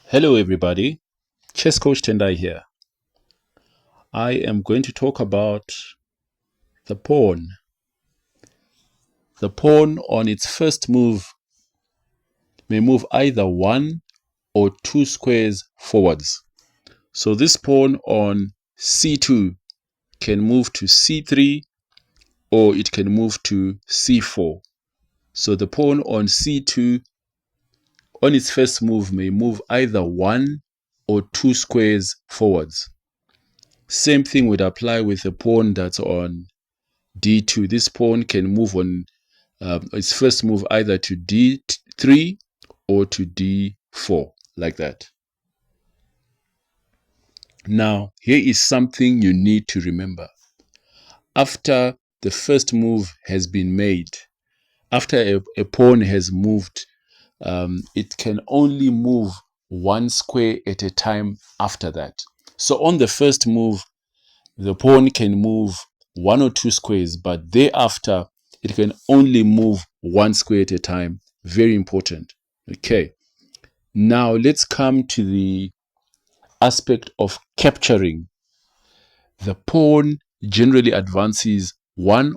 Hello everybody, Chess Coach Tendai here. I am going to talk about the pawn. The pawn on its first move may move either one or two squares forwards. So this pawn on c2 can move to c3 or it can move to c4. So the pawn on c2 on its first move may move either one or two squares forwards. Same thing would apply with the pawn that's on d2. This pawn can move on its first move either to d3 or to d4, like that. Now, here is something you need to remember. After the first move has been made, after a pawn has moved, it can only move one square at a time after that. So on the first move, the pawn can move one or two squares, but thereafter, it can only move one square at a time. Very important. Okay. Now let's come to the aspect of capturing. The pawn generally advances one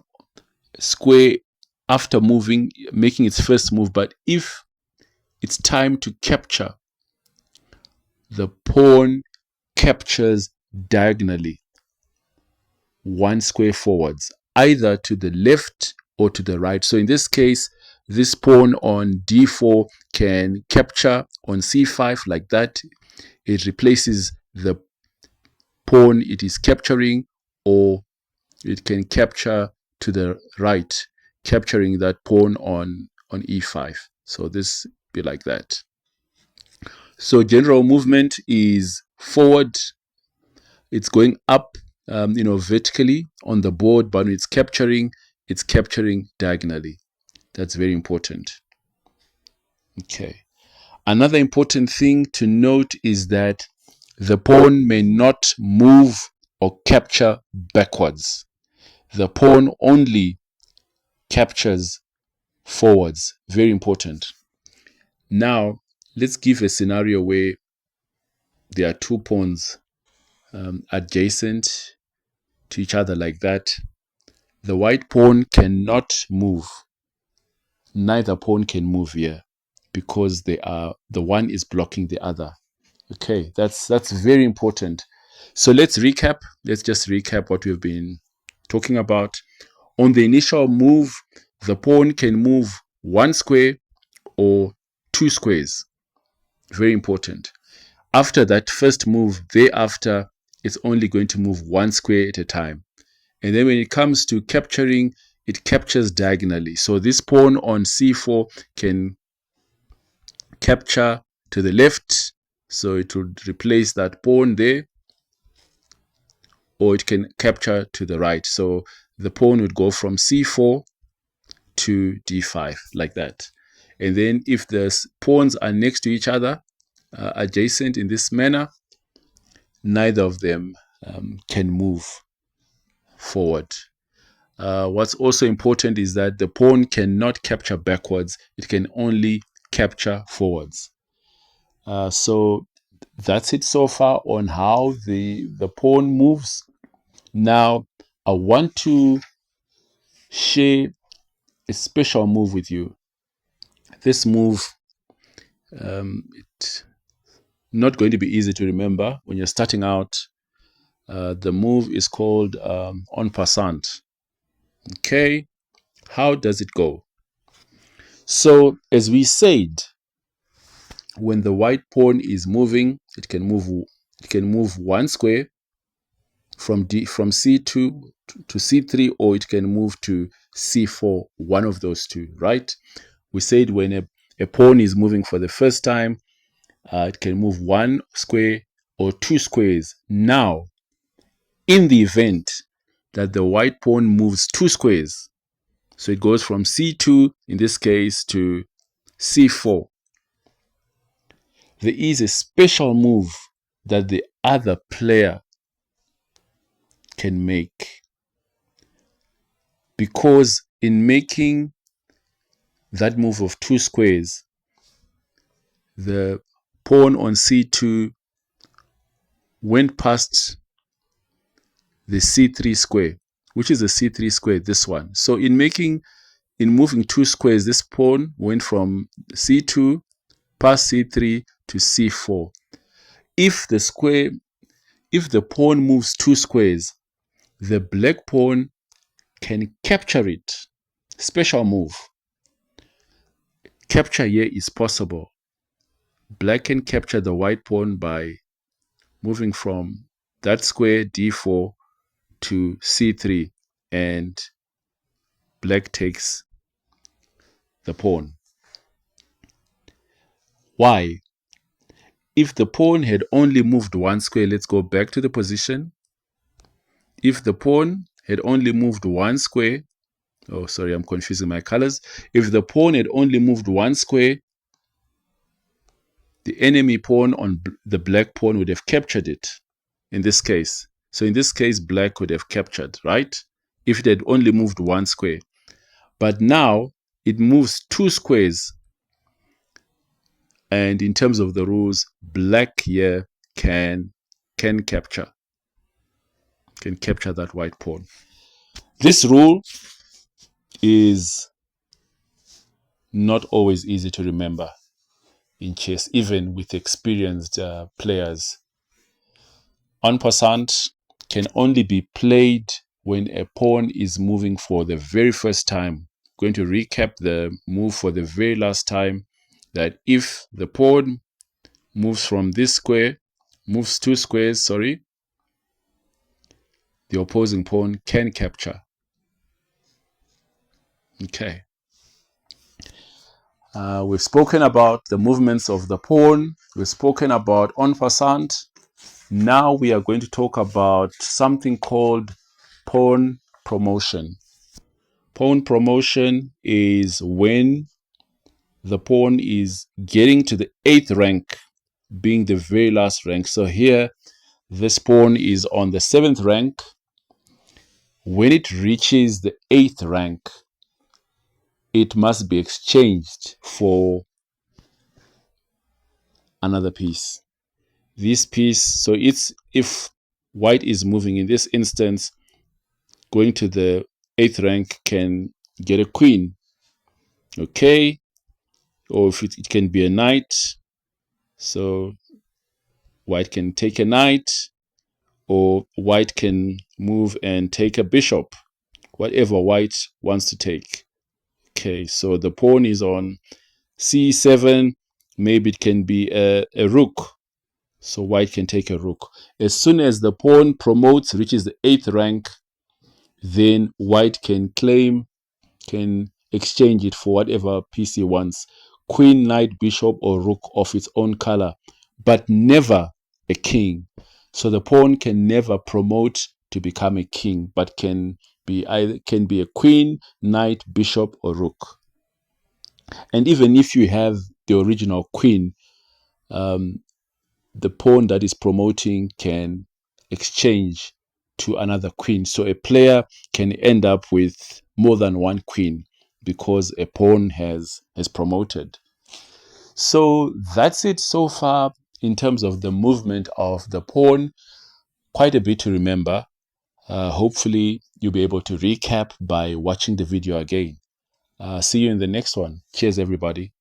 square after making its first move, but if it's time to capture, the pawn captures diagonally one square forwards, either to the left or to the right. So in this case, this pawn on d4 can capture on c5 like that. It replaces the pawn it is capturing, or it can capture to the right, capturing that pawn on e5. So this be like that. So general movement is forward. It's going up, vertically on the board, but when it's capturing diagonally. That's very important. Okay. Another important thing to note is that the pawn may not move or capture backwards. The pawn only captures forwards. Very important. Now, let's give a scenario where there are two pawns adjacent to each other like that. The white pawn cannot move. Neither pawn can move here because the one is blocking the other. Okay, that's very important. So let's recap. Let's just recap what we've been talking about. On the initial move, the pawn can move one square or two squares. Very important. After that first move, thereafter, it's only going to move one square at a time. And then when it comes to capturing, it captures diagonally. So this pawn on c4 can capture to the left, so it would replace that pawn there, or it can capture to the right. So the pawn would go from c4 to d5 like that. And then if the pawns are next to each other, adjacent in this manner, neither of them can move forward. What's also important is that the pawn cannot capture backwards. It can only capture forwards. So that's it so far on how the pawn moves. Now, I want to share a special move with you. This move, it's not going to be easy to remember when you're starting out. The move is called en passant. Okay, how does it go? So, as we said, when the white pawn is moving, it can move one square from c2 to c3, or it can move to c4, one of those two, right? We said when a pawn is moving for the first time, it can move one square or two squares. Now, in the event that the white pawn moves two squares, so it goes from c2 in this case to c4, there is a special move that the other player can make, because in making that move of two squares, the pawn on c2 went past the c3 square, which is the c3 square, this one. So in moving two squares, this pawn went from c2 past c3 to c4. If the pawn moves two squares, the black pawn can capture it. Special move. Capture here is possible. Black can capture the white pawn by moving from that square d4 to c3, and black takes the pawn. Why? If the pawn had only moved one square, let's go back to the position. If the pawn had only moved one square, oh, sorry, I'm confusing my colors. If the pawn had only moved one square, the enemy pawn on the black pawn would have captured it in this case. So in this case, black would have captured, right? If it had only moved one square. But now it moves two squares. And in terms of the rules, black here can capture that white pawn. This rule is not always easy to remember in chess, even with experienced players. En passant can only be played when a pawn is moving for the very first time. I'm going to recap the move for the very last time, that if the pawn moves from this square, moves two squares, sorry, the opposing pawn can capture. Okay. We've spoken about the movements of the pawn. We've spoken about en passant. Now we are going to talk about something called pawn promotion. Pawn promotion is when the pawn is getting to the 8th rank, being the very last rank. So here, this pawn is on the 7th rank. When it reaches the 8th rank, it must be exchanged for another piece. This piece, so it's, if white is moving in this instance, going to the 8th rank can get a queen, okay, or if it can be a knight, so white can take a knight, or white can move and take a bishop, whatever white wants to take. Okay, so the pawn is on c7, maybe it can be a rook, so white can take a rook. As soon as the pawn promotes, reaches the 8th rank, then white can exchange it for whatever piece he wants, queen, knight, bishop, or rook of its own color, but never a king. So the pawn can never promote to become a king, but can be a queen, knight, bishop, or rook. And even if you have the original queen, the pawn that is promoting can exchange to another queen. So a player can end up with more than one queen because a pawn has promoted. So that's it so far in terms of the movement of the pawn. Quite a bit to remember. Hopefully you'll be able to recap by watching the video again. See you in the next one. Cheers, everybody.